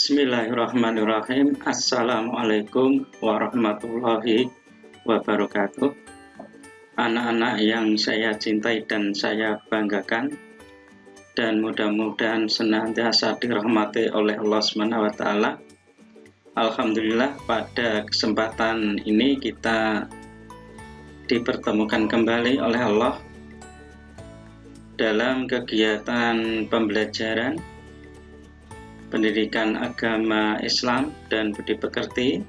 Bismillahirrahmanirrahim. Assalamualaikum warahmatullahi wabarakatuh. Anak-anak yang saya cintai dan saya banggakan, dan mudah-mudahan senantiasa dirahmati oleh Allah SWT. Alhamdulillah, pada kesempatan ini kita dipertemukan kembali oleh Allah dalam kegiatan pembelajaran Pendidikan Agama Islam dan Budi Pekerti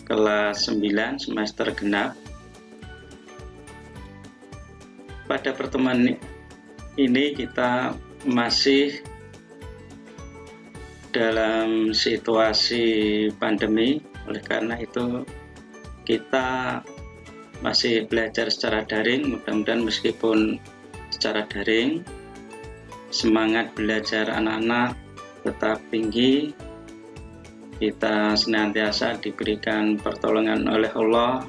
kelas 9 semester genap. Pada pertemuan ini kita masih dalam situasi pandemi, oleh karena itu kita masih belajar secara daring. Mudah-mudahan meskipun secara daring, semangat belajar anak-anak tetap tinggi, kita senantiasa diberikan pertolongan oleh Allah,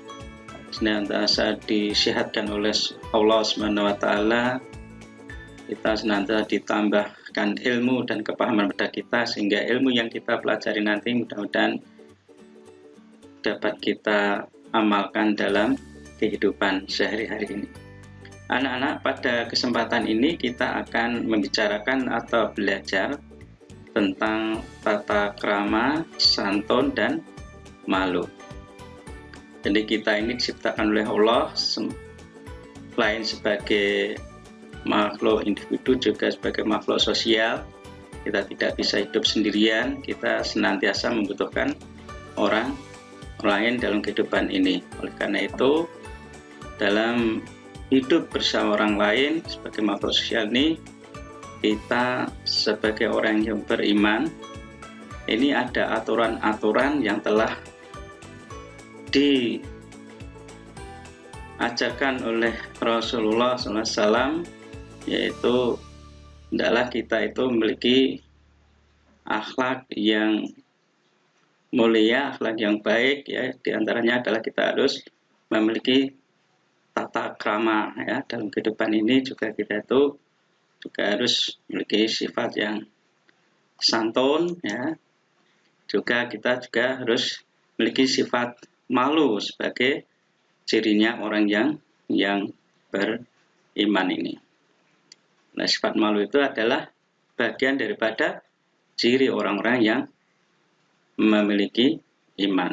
senantiasa disehatkan oleh Allah SWT, kita senantiasa ditambahkan ilmu dan kepahaman pada kita, sehingga ilmu yang kita pelajari nanti mudah-mudahan dapat kita amalkan dalam kehidupan sehari-hari ini. Anak-anak, pada kesempatan ini kita akan membicarakan atau belajar tentang tata krama, santun, dan malu. Jadi kita ini diciptakan oleh Allah, selain sebagai makhluk individu juga sebagai makhluk sosial. Kita tidak bisa hidup sendirian, kita senantiasa membutuhkan orang lain dalam kehidupan ini. Oleh karena itu, dalam hidup bersama orang lain sebagai makhluk sosial ini, kita sebagai orang yang beriman, ini ada aturan-aturan yang telah diajarkan oleh Rasulullah SAW, yaitu hendaklah kita itu memiliki akhlak yang mulia, akhlak yang baik, ya. Di antaranya adalah kita harus memiliki tata krama, ya. Dalam kehidupan ini juga kita itu juga harus memiliki sifat yang santun, ya. Juga kita juga harus memiliki sifat malu sebagai cirinya orang yang beriman ini. Nah, sifat malu itu adalah bagian daripada ciri orang-orang yang memiliki iman.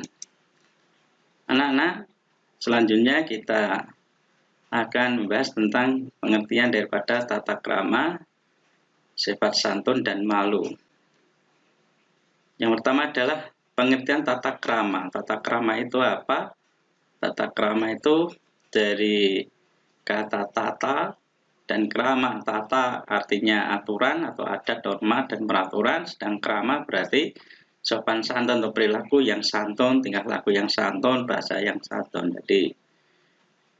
Anak-anak, selanjutnya kita akan membahas tentang pengertian daripada tata krama, sifat santun, dan malu. Yang pertama adalah pengertian tata krama. Tata krama itu apa? Tata krama itu dari kata tata dan krama. Tata artinya aturan atau adat, norma, dan peraturan, sedang krama berarti sopan santun atau perilaku yang santun, tingkah laku yang santun, bahasa yang santun. Jadi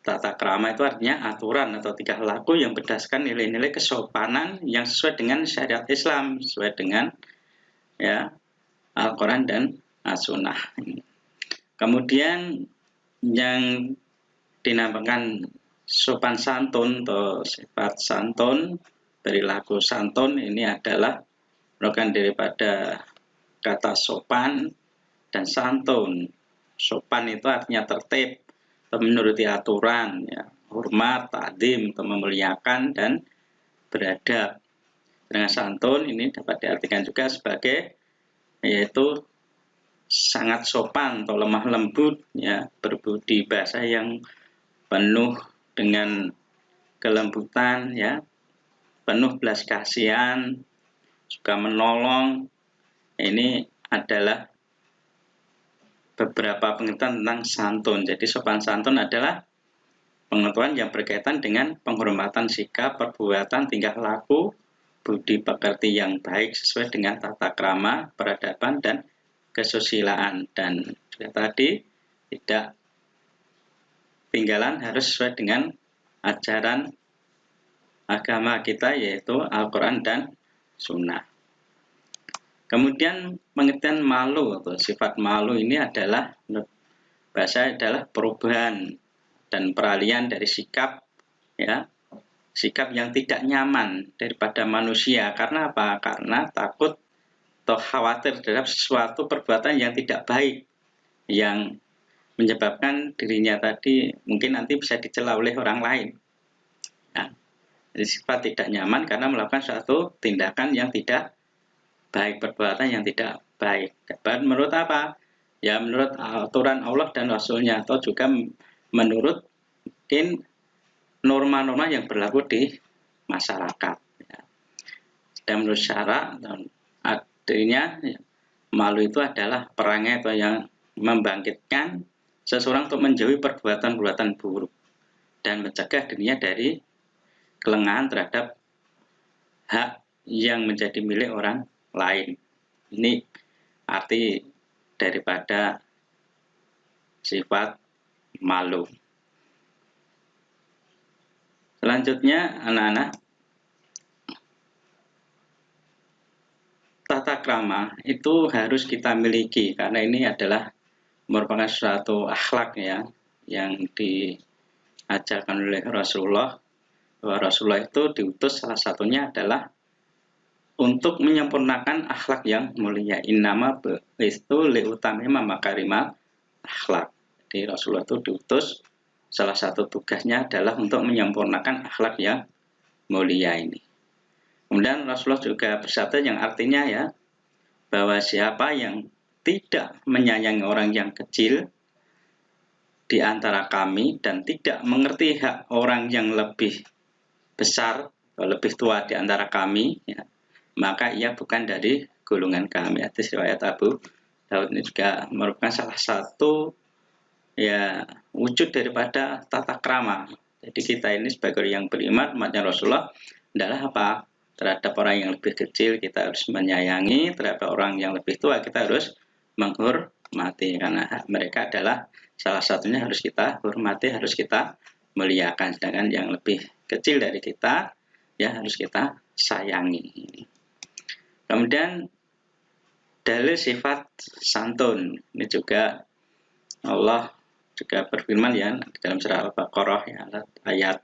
tata krama itu artinya aturan atau tingkah laku yang berdasarkan nilai-nilai kesopanan yang sesuai dengan syariat Islam, sesuai dengan, ya, Al-Quran dan As-Sunnah. Kemudian yang dinamakan sopan santun atau sifat santun, perilaku santun, ini adalah merupakan daripada kata sopan dan santun. Sopan itu artinya tertib, menuruti aturan, ya, hormat, ta'zim, atau memuliakan dan beradab. Dengan santun ini dapat diartikan juga sebagai, yaitu sangat sopan atau lemah lembut, ya, berbudi bahasa yang penuh dengan kelembutan, ya, penuh belas kasihan, suka menolong. Ini adalah beberapa pengertian tentang santun. Jadi sopan santun adalah pengetahuan yang berkaitan dengan penghormatan sikap, perbuatan, tingkah laku, budi pekerti yang baik sesuai dengan tata krama, peradaban, dan kesusilaan. Dan juga tadi tidak tinggalan harus sesuai dengan ajaran agama kita, yaitu Al-Quran dan Sunnah. Kemudian pengertian malu atau sifat malu ini adalah bahasa adalah perubahan dan peralihan dari sikap, ya, sikap yang tidak nyaman daripada manusia. Karena apa? Karena takut atau khawatir terhadap sesuatu perbuatan yang tidak baik yang menyebabkan dirinya tadi mungkin nanti bisa dicela oleh orang lain. Nah, jadi sifat tidak nyaman karena melakukan suatu tindakan yang tidak baik, perbuatan yang tidak baik. Dan menurut apa? Ya menurut aturan Allah dan Rasulnya, atau juga menurut mungkin norma-norma yang berlaku di masyarakat. Dan menurut syara, artinya malu itu adalah perangai atau yang membangkitkan seseorang untuk menjauhi perbuatan-perbuatan buruk dan mencegah dirinya dari kelengahan terhadap hak yang menjadi milik orang lain. Ini arti daripada sifat malu. Selanjutnya, anak-anak, tata krama itu harus kita miliki karena ini adalah merupakan suatu akhlak ya yang diajarkan oleh Rasulullah. Bahwa Rasulullah itu diutus salah satunya adalah untuk menyempurnakan akhlak yang mulia. Innama bu'istu liutamima makarimal akhlak. Jadi Rasulullah itu diutus, salah satu tugasnya adalah untuk menyempurnakan akhlak yang mulia ini. Kemudian Rasulullah juga bersabda yang artinya ya, bahwa siapa yang tidak menyayangi orang yang kecil di antara kami dan tidak mengerti hak orang yang lebih besar atau lebih tua di antara kami, ya, maka ia bukan dari golongan kami. Hadis riwayat Abu Daud. Ini juga merupakan salah satu ya wujud daripada tata krama. Jadi kita ini sebagai yang beriman, umatnya Rasulullah, adalah apa? Terhadap orang yang lebih kecil kita harus menyayangi, terhadap orang yang lebih tua kita harus menghormati, karena hak mereka adalah salah satunya harus kita hormati, harus kita muliakan. Sedangkan yang lebih kecil dari kita ya harus kita sayangi. Kemudian dalil sifat santun, ini juga Allah juga berfirman ya dalam surah Al-Baqarah ya, ayat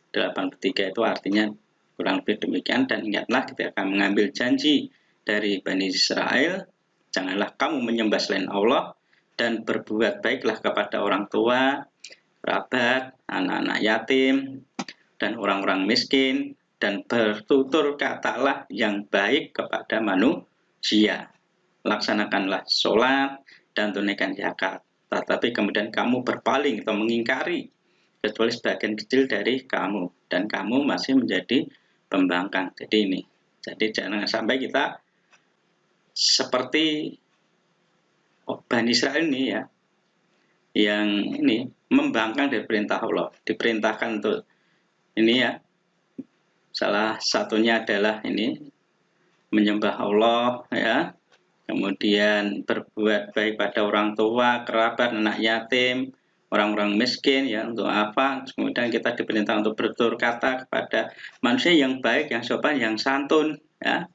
83 itu artinya kurang lebih demikian. Dan ingatlah ketika kamu mengambil janji dari Bani Israel, janganlah kamu menyembah selain Allah dan berbuat baiklah kepada orang tua, kerabat, anak-anak yatim, dan orang-orang miskin, dan bertutur katalah yang baik kepada manusia. Laksanakanlah sholat dan tunaikan zakat. Tetapi kemudian kamu berpaling atau mengingkari kecuali sebagian kecil dari kamu, dan kamu masih menjadi pembangkang. Jadi ini, jadi jangan sampai kita seperti Bani Israel ini ya, yang ini membangkang dari perintah Allah. Diperintahkan untuk ini ya, salah satunya adalah ini menyembah Allah ya, kemudian berbuat baik pada orang tua, kerabat, anak yatim, orang-orang miskin ya. Untuk apa? Kemudian kita diperintah untuk bertutur kata kepada manusia yang baik, yang sopan, yang santun ya.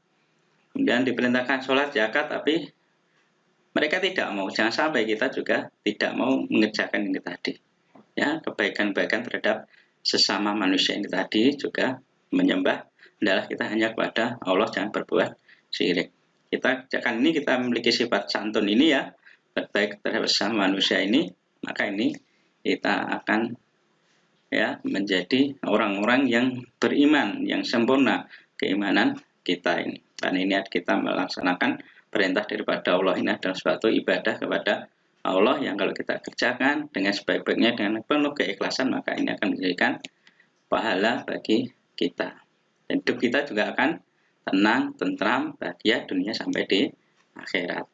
Kemudian diperintahkan sholat, zakat, tapi mereka tidak mau. Jangan sampai kita juga tidak mau mengerjakan ini tadi ya, kebaikan-kebaikan terhadap sesama manusia ini tadi, juga menyembah adalah kita hanya kepada Allah, jangan berbuat syirik. Kita jangan ini kita memiliki sifat santun ini ya, berbaik terhadap sesama manusia ini, maka ini kita akan ya menjadi orang-orang yang beriman, yang sempurna keimanan kita ini. Dan ini kita melaksanakan perintah daripada Allah, ini adalah suatu ibadah kepada Allah yang kalau kita kerjakan dengan sebaik-baiknya, dengan penuh keikhlasan, maka ini akan menjadikan pahala bagi kita. Dan hidup kita juga akan tenang, tentram, bahagia dunia sampai di akhirat.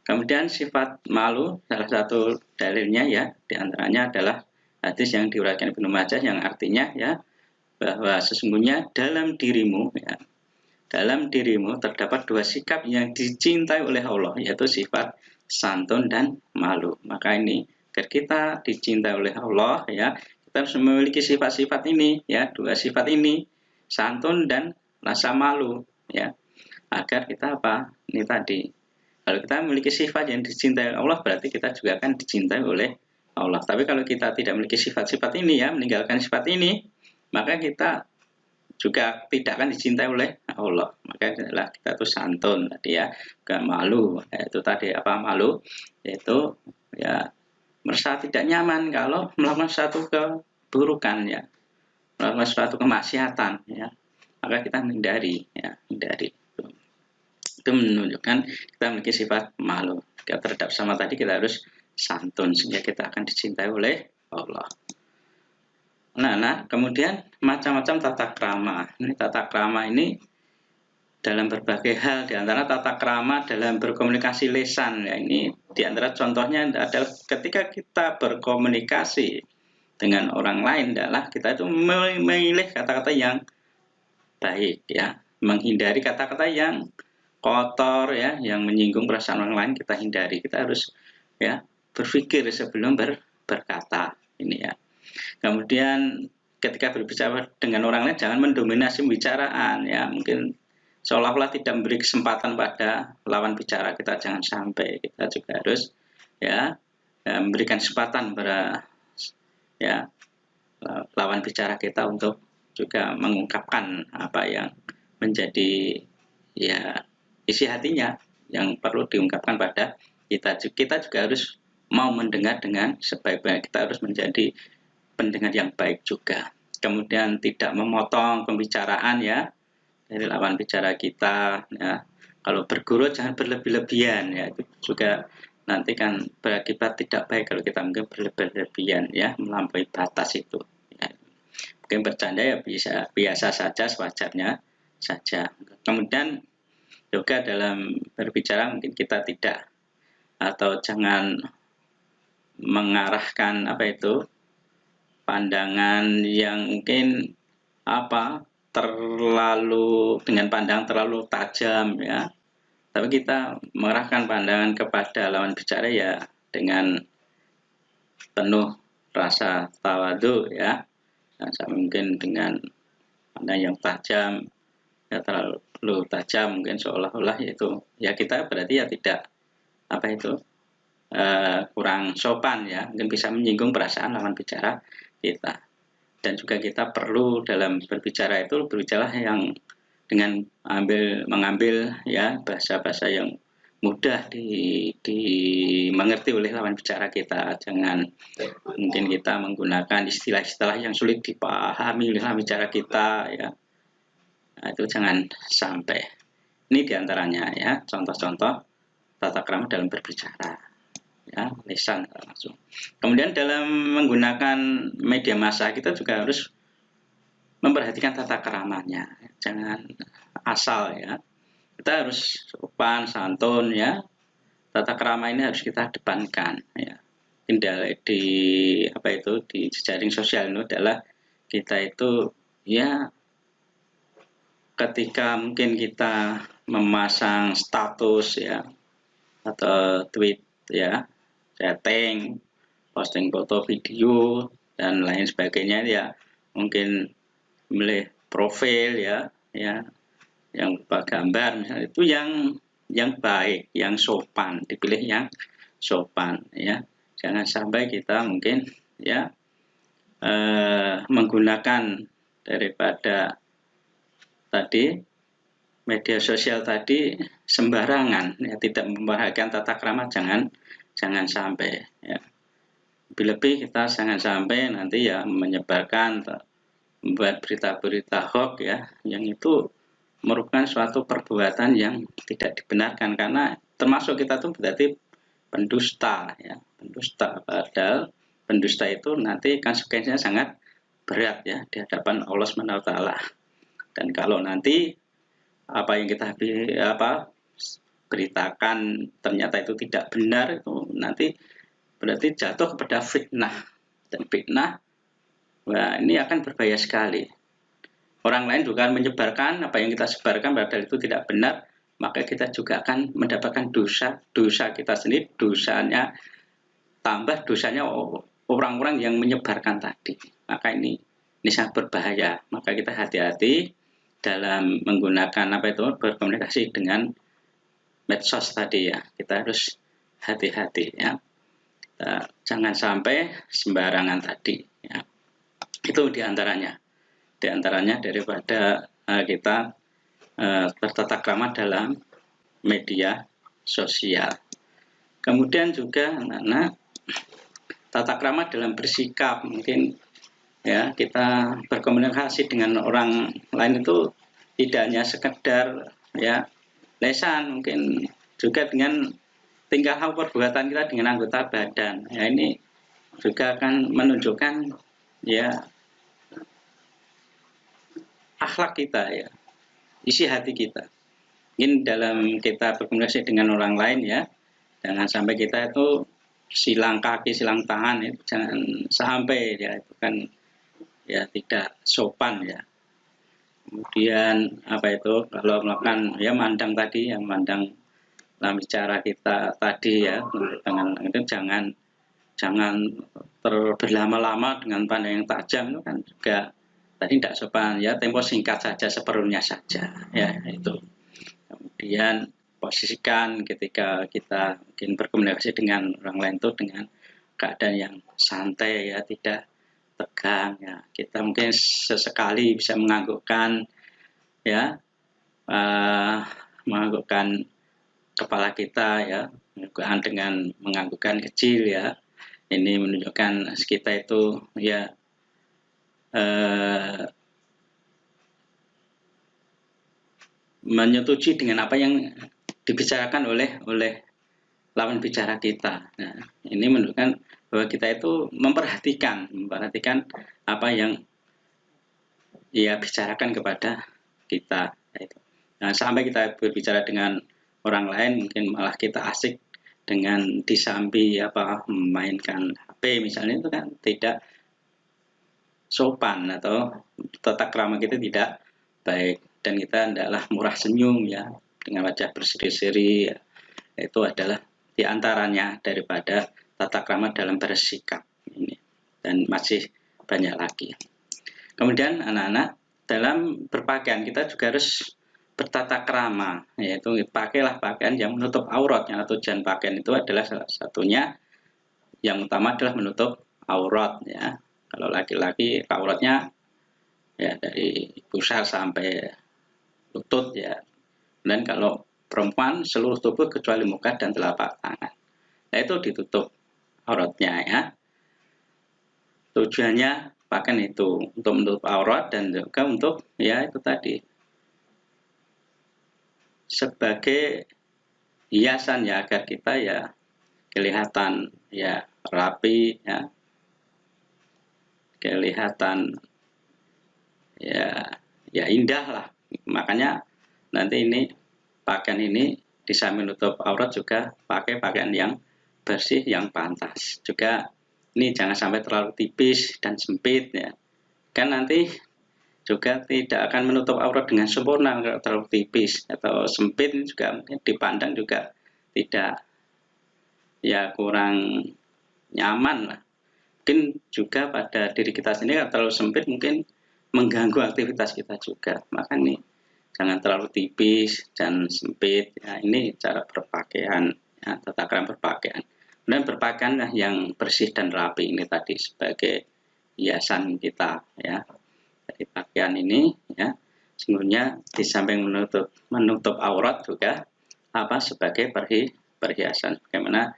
Kemudian sifat malu, salah satu dalilnya ya, diantaranya adalah hadis yang diriwayatkan Ibnu Majah yang artinya ya, bahwa sesungguhnya dalam dirimu ya, dalam dirimu terdapat dua sikap yang dicintai oleh Allah, yaitu sifat santun dan malu. Maka ini agar kita dicintai oleh Allah ya, kita harus memiliki sifat-sifat ini ya, dua sifat ini, santun dan rasa malu ya, agar kita apa? Ini tadi, kalau kita memiliki sifat yang dicintai Allah, berarti kita juga akan dicintai oleh Allah. Tapi kalau kita tidak memiliki sifat-sifat ini ya, meninggalkan sifat ini, maka kita juga tidak akan dicintai oleh Allah. Maka adalah kita tuh santun tadi ya, gak malu. Itu tadi apa malu? Yaitu ya merasa tidak nyaman kalau melakukan suatu keburukan ya, melakukan suatu kemaksiatan ya. Maka kita hindari ya, hindari. Itu menunjukkan kita memiliki sifat malu. Kita terhadap sama tadi kita harus santun sehingga kita akan dicintai oleh Allah. Nah, kemudian macam-macam tata krama. Ini tata krama ini dalam berbagai hal, di antara tata krama dalam berkomunikasi lisan ya, ini di antara contohnya adalah ketika kita berkomunikasi dengan orang lain adalah kita itu memilih kata-kata yang baik ya, menghindari kata-kata yang kotor ya, yang menyinggung perasaan orang lain kita hindari. Kita harus ya berpikir sebelum berkata ini ya. Kemudian ketika berbicara dengan orang lain jangan mendominasi pembicaraan ya, mungkin seolah-olah tidak memberi kesempatan pada lawan bicara kita, jangan sampai. Kita juga harus ya memberikan kesempatan pada ya lawan bicara kita untuk juga mengungkapkan apa yang menjadi ya isi hatinya yang perlu diungkapkan pada kita. Kita juga harus mau mendengar dengan sebaik-baik. Kita harus menjadi pendengar yang baik juga. Kemudian tidak memotong pembicaraan ya dari lawan bicara kita ya. Kalau bergurau jangan berlebih-lebihan ya, itu juga nanti kan berakibat tidak baik kalau kita mungkin berlebih-lebihan ya, melampaui batas itu ya. Mungkin bercanda ya bisa biasa saja, sewajarnya saja. Kemudian juga dalam berbicara mungkin kita tidak atau jangan mengarahkan apa itu pandangan yang mungkin apa terlalu dengan pandang terlalu tajam ya, tapi kita mengarahkan pandangan kepada lawan bicara ya dengan penuh rasa tawadu ya, mungkin dengan pandang yang tajam ya, terlalu tajam mungkin seolah-olah itu ya kita berarti ya tidak apa itu kurang sopan ya, mungkin bisa menyinggung perasaan lawan bicara kita. Dan juga kita perlu dalam berbicara itu berbicara yang dengan mengambil ya bahasa-bahasa yang mudah dimengerti oleh lawan bicara kita. Jangan mungkin kita menggunakan istilah-istilah yang sulit dipahami oleh lawan bicara kita ya. Nah, itu jangan sampai. Ini diantaranya ya contoh-contoh tata krama dalam berbicara. Ya, lisan langsung. Kemudian dalam menggunakan media massa kita juga harus memperhatikan tata keramanya, jangan asal ya. Kita harus sopan, santun ya. Tata krama ini harus kita depankan ya. Di apa itu di jejaring sosial itu adalah kita itu ya ketika mungkin kita memasang status ya atau tweet ya, chatting, posting foto video dan lain sebagainya ya, mungkin memilih profil ya yang berupa gambar misalnya, itu yang baik, yang sopan, dipilih yang sopan ya. Jangan sampai kita mungkin ya menggunakan daripada tadi media sosial tadi sembarangan ya, tidak memperhatikan tata krama, jangan sampai ya. Lebih-lebih kita jangan sampai nanti ya menyebarkan, membuat berita-berita hoax ya, yang itu merupakan suatu perbuatan yang tidak dibenarkan, karena termasuk kita tuh berarti pendusta ya, pendusta. Padahal pendusta itu nanti konsekuensinya sangat berat ya di hadapan Allah Subhanahu wa taala. Dan kalau nanti apa yang kita beritakan ternyata itu tidak benar, itu nanti berarti jatuh kepada fitnah, dan fitnah wah ini akan berbahaya sekali. Orang lain juga akan menyebarkan apa yang kita sebarkan padahal itu tidak benar, maka kita juga akan mendapatkan dosa kita sendiri, dosanya tambah dosanya orang-orang yang menyebarkan tadi. Maka ini sangat berbahaya. Maka kita hati-hati dalam menggunakan apa itu berkomunikasi dengan medsos tadi ya. Kita harus hati-hati ya. Jangan sampai sembarangan tadi ya. Itu diantaranya daripada kita bertata krama dalam media sosial. Kemudian juga anak-anak, tata krama dalam bersikap, mungkin ya kita berkomunikasi dengan orang lain itu tidak hanya sekedar ya lesan, mungkin juga dengan tingkah laku perbuatan kita dengan anggota badan. Ya, ini juga akan menunjukkan ya akhlak kita, ya isi hati kita. Mungkin dalam kita berkomunikasi dengan orang lain ya, jangan sampai kita itu silang kaki, silang tangan, itu jangan sampai ya, itu kan ya tidak sopan ya. Kemudian apa itu, kalau melakukan ya mandang tadi, yang mandang dalam bicara kita tadi ya, dengan itu jangan berlama-lama dengan pandang yang tajam, itu kan juga tadi tidak sopan ya, tempo singkat saja, seperlunya saja ya itu. Kemudian posisikan ketika kita mungkin berkomunikasi dengan orang lain itu dengan keadaan yang santai ya, tidak tegang ya. Kita mungkin sesekali bisa menganggukkan ya, menganggukkan kepala kita ya, menganggukkan dengan menganggukkan kecil ya. Ini menunjukkan kita itu ya menyetujui dengan apa yang dibicarakan oleh lawan bicara kita. Nah, ini menunjukkan bahwa kita itu memperhatikan apa yang ia bicarakan kepada kita. Nah, sampai kita berbicara dengan orang lain, mungkin malah kita asik dengan disambi apa memainkan HP misalnya, itu kan tidak sopan atau tata krama kita tidak baik, dan kita hendaklah murah senyum ya, dengan wajah berseri-seri ya. Itu adalah diantaranya daripada tata krama dalam bersikap ini, dan masih banyak lagi. Kemudian anak-anak, dalam berpakaian kita juga harus bertata krama, yaitu pakailah pakaian yang menutup auratnya. Tujuan pakaian itu adalah salah satunya, yang utama adalah menutup aurat ya. Kalau laki-laki auratnya ya dari pusar sampai lutut ya, dan kalau perempuan seluruh tubuh kecuali muka dan telapak tangan. Nah, itu ditutup auratnya ya. Tujuannya pakaian itu untuk menutup aurat dan juga untuk ya itu tadi sebagai hiasan ya, agar kita ya kelihatan ya rapi ya, kelihatan ya indah lah. Makanya nanti ini pakaian ini di samping menutup aurat juga pakai pakaian yang bersih, yang pantas. Juga ini jangan sampai terlalu tipis dan sempit ya. Kan nanti juga tidak akan menutup aurat dengan sempurna. Kalau terlalu tipis atau sempit juga mungkin dipandang juga tidak ya, kurang nyaman lah. Mungkin juga pada diri kita sendiri, kalau terlalu sempit mungkin mengganggu aktivitas kita juga. Maka nih jangan terlalu tipis dan sempit ya. Ini cara berpakaian ya, tata krama berpakaian. Dan berpakaian yang bersih dan rapi ini tadi sebagai hiasan kita ya. Dari pakaian ini ya, sesungguhnya di samping menutup aurat juga apa sebagai perhiasan. Bagaimana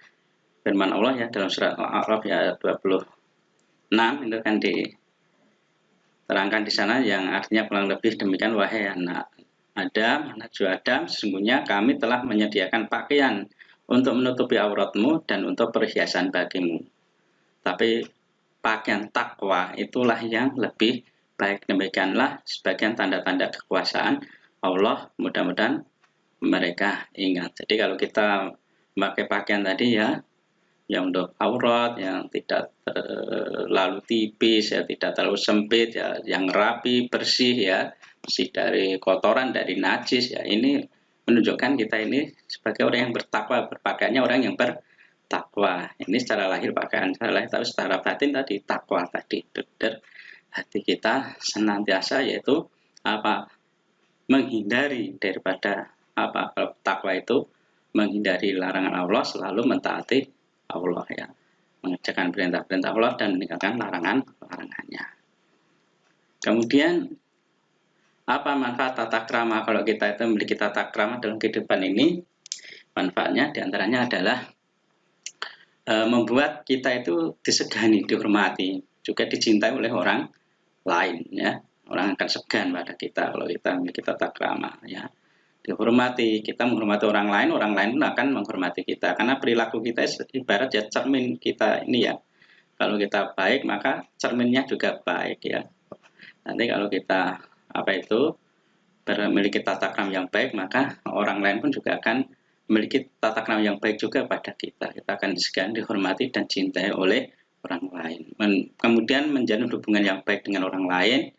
firman Allah ya dalam surat Al-A'raf ya 26 itu kan diterangkan di sana, yang artinya kurang lebih demikian: wahai anak Adam, anak cucu Adam, sesungguhnya kami telah menyediakan pakaian untuk menutupi auratmu dan untuk perhiasan bagimu. Tapi pakaian takwa itulah yang lebih baik. Demikianlah sebagian tanda-tanda kekuasaan Allah, mudah-mudahan mereka ingat. Jadi kalau kita memakai pakaian tadi ya, yang untuk aurat, yang tidak terlalu tipis ya, tidak terlalu sempit ya, yang rapi, bersih ya, bersih dari kotoran, dari najis ya, ini menunjukkan kita ini sebagai orang yang bertakwa, berpakaiannya orang yang bertakwa. Ini secara lahir pakaian, secara lahir, tapi secara batin tadi takwa tadi, hati kita senantiasa yaitu apa, menghindari daripada apa, kalau takwa itu menghindari larangan Allah, selalu mentaati Allah ya, mengerjakan perintah-perintah Allah dan meninggalkan larangan-larangannya. Kemudian Apa manfaat tata krama kalau kita itu memiliki tata krama dalam kehidupan ini? Manfaatnya diantaranya adalah membuat kita itu disegani, dihormati, juga dicintai oleh orang lain ya. Orang akan segan pada kita kalau kita memiliki tata krama ya. Dihormati, kita menghormati orang lain pun akan menghormati kita karena perilaku kita ibarat ya cermin kita ini ya. Kalau kita baik maka cerminnya juga baik ya. Nanti kalau kita memiliki tata krama yang baik, maka orang lain pun juga akan memiliki tata krama yang baik juga pada kita. Kita akan disegani, dihormati dan cintai oleh orang lain. Kemudian menjalin hubungan yang baik dengan orang lain,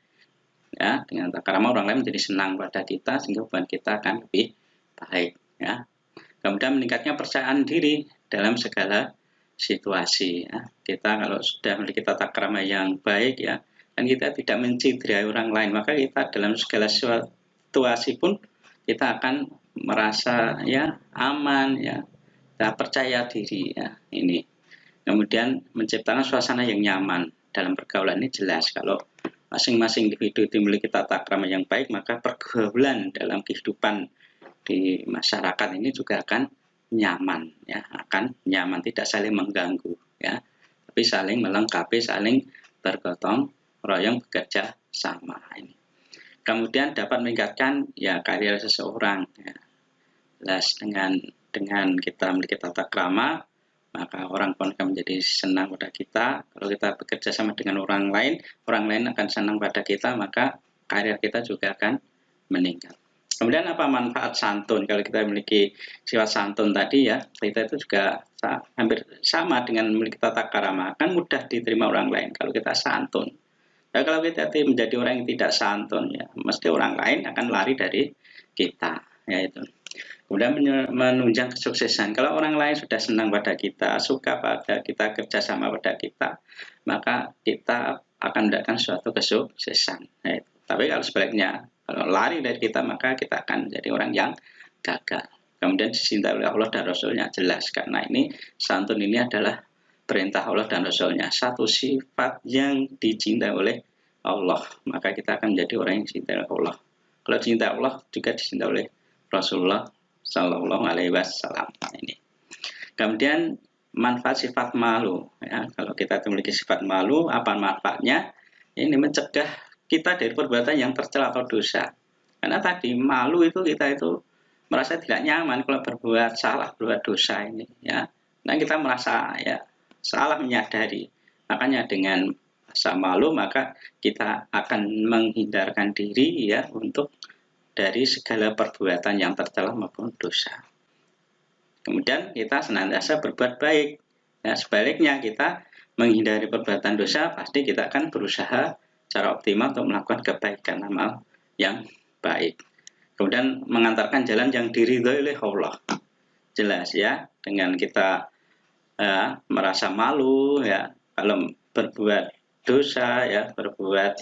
ya, dengan tata krama orang lain menjadi senang pada kita sehingga hubungan kita akan lebih baik. Ya. Kemudian meningkatnya percayaan diri dalam segala situasi. Ya. Kita kalau sudah memiliki tata krama yang baik, ya, dan kita tidak menciderai orang lain, maka kita dalam segala situasi pun kita akan merasa ya aman ya, kita percaya diri ya ini. Kemudian menciptakan suasana yang nyaman dalam pergaulan ini jelas kalau masing-masing individu memiliki tata krama yang baik, maka pergaulan dalam kehidupan di masyarakat ini juga akan nyaman ya, akan nyaman, tidak saling mengganggu ya, tapi saling melengkapi, saling bergotong royong, bekerja sama ini. Kemudian dapat meningkatkan ya karir seseorang ya. Jelas dengan kita memiliki tata krama, maka orang pun akan menjadi senang pada kita. Kalau kita bekerja sama dengan orang lain akan senang pada kita, maka karir kita juga akan meningkat. Kemudian apa manfaat santun? Kalau kita memiliki sifat santun tadi ya, kita itu juga hampir sama dengan memiliki tata krama, kan mudah diterima orang lain kalau kita santun. Nah, kalau kita menjadi orang yang tidak santun, ya, mesti orang lain akan lari dari kita, yaitu. Kemudian menunjang kesuksesan. Kalau orang lain sudah senang pada kita, suka pada kita, kerjasama pada kita, maka kita akan mendapatkan suatu kesuksesan. Yaitu. Tapi kalau sebaliknya, kalau lari dari kita, maka kita akan menjadi orang yang gagal. Kemudian dicintai oleh Allah dan Rasulnya jelas, karena ini santun ini adalah perintah Allah dan Rasulnya, satu sifat yang dicintai oleh Allah, maka kita akan menjadi orang yang dicintai oleh Allah. Kalau cinta Allah juga dicintai oleh Rasulullah Shallallahu Alaihi Wasallam ini. Kemudian manfaat sifat malu, ya, kalau kita memiliki sifat malu, apa manfaatnya? Ini mencegah kita dari perbuatan yang tercela atau dosa. Karena tadi malu itu kita itu merasa tidak nyaman kalau berbuat salah, berbuat dosa ini, ya. Nah kita merasa ya salah menyadari, makanya dengan rasa malu maka kita akan menghindarkan diri ya untuk dari segala perbuatan yang tercela maupun dosa. Kemudian kita senantiasa berbuat baik. Ya, sebaliknya kita menghindari perbuatan dosa, pasti kita akan berusaha secara optimal untuk melakukan kebaikan, amal yang baik. Kemudian mengantarkan jalan yang diridhoi oleh Allah. Jelas ya, dengan kita merasa malu ya kalau berbuat dosa ya, berbuat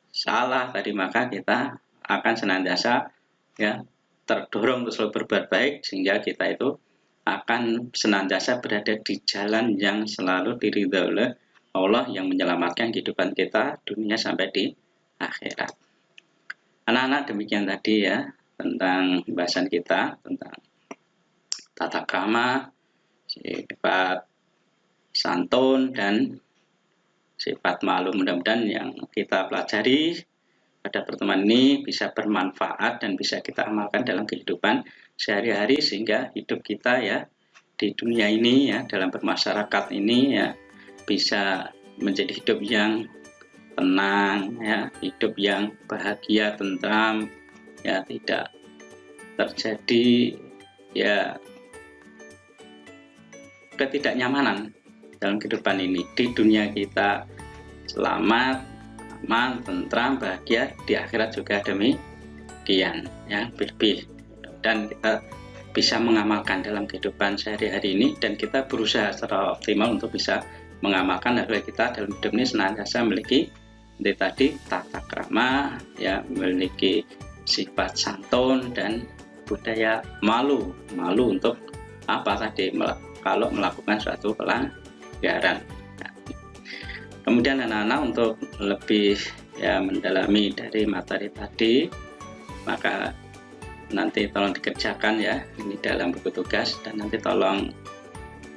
salah tadi, maka kita akan senantiasa ya terdorong untuk selalu berbuat baik sehingga kita itu akan senantiasa berada di jalan yang selalu diridhoi oleh Allah yang menyelamatkan kehidupan kita dunia sampai di akhirat. Anak-anak, demikian tadi ya tentang pembahasan kita tentang tata krama, sifat santun dan sifat malu. Mudah-mudahan yang kita pelajari pada pertemuan ini bisa bermanfaat dan bisa kita amalkan dalam kehidupan sehari-hari sehingga hidup kita ya di dunia ini ya dalam bermasyarakat ini ya bisa menjadi hidup yang tenang ya, hidup yang bahagia, tentram ya, tidak terjadi ya ketidaknyamanan dalam kehidupan ini. Di dunia kita selamat, aman, tentram, bahagia, di akhirat juga demikian ya, lebih. Dan kita bisa mengamalkan dalam kehidupan sehari-hari ini dan kita berusaha secara optimal untuk bisa mengamalkan agar kita dalam hidup ini senantiasa memiliki tadi tata krama ya, memiliki sifat santun dan budaya malu untuk apa tadi kalau melakukan suatu pelanggaran. Kemudian anak-anak untuk lebih ya mendalami dari materi tadi, maka nanti tolong dikerjakan ya ini dalam buku tugas, dan nanti tolong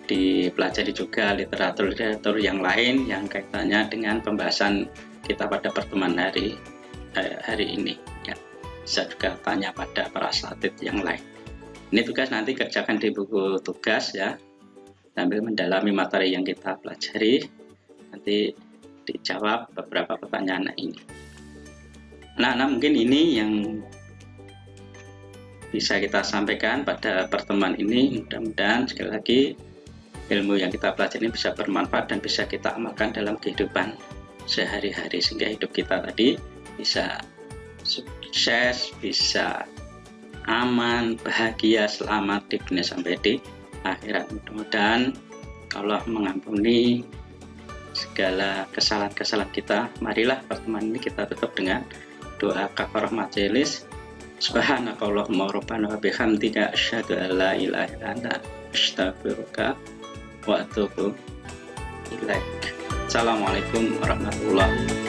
dipelajari juga literatur yang lain yang kaitannya dengan pembahasan kita pada pertemuan hari ini ya. Bisa juga tanya pada para asatid yang lain. Ini tugas nanti kerjakan di buku tugas ya, sambil mendalami materi yang kita pelajari, nanti dijawab beberapa pertanyaan ini. Nah, mungkin ini yang bisa kita sampaikan pada pertemuan ini. Mudah-mudahan sekali lagi ilmu yang kita pelajari ini bisa bermanfaat dan bisa kita amalkan dalam kehidupan sehari-hari, sehingga hidup kita tadi bisa sukses, bisa aman, bahagia, selamat di dunia sampai di akhirat. Mudah-mudahan Allah mengampuni segala kesalahan-kesalahan kita. Marilah pertemuan ini kita tutup dengan doa kafarah majelis. Subhanakallahumma rabbana wa bihamdika asyhadu an la ilaha illa anta astaghfiruka wa atubu ilaik. Assalamualaikum warahmatullahi wabarakatuh.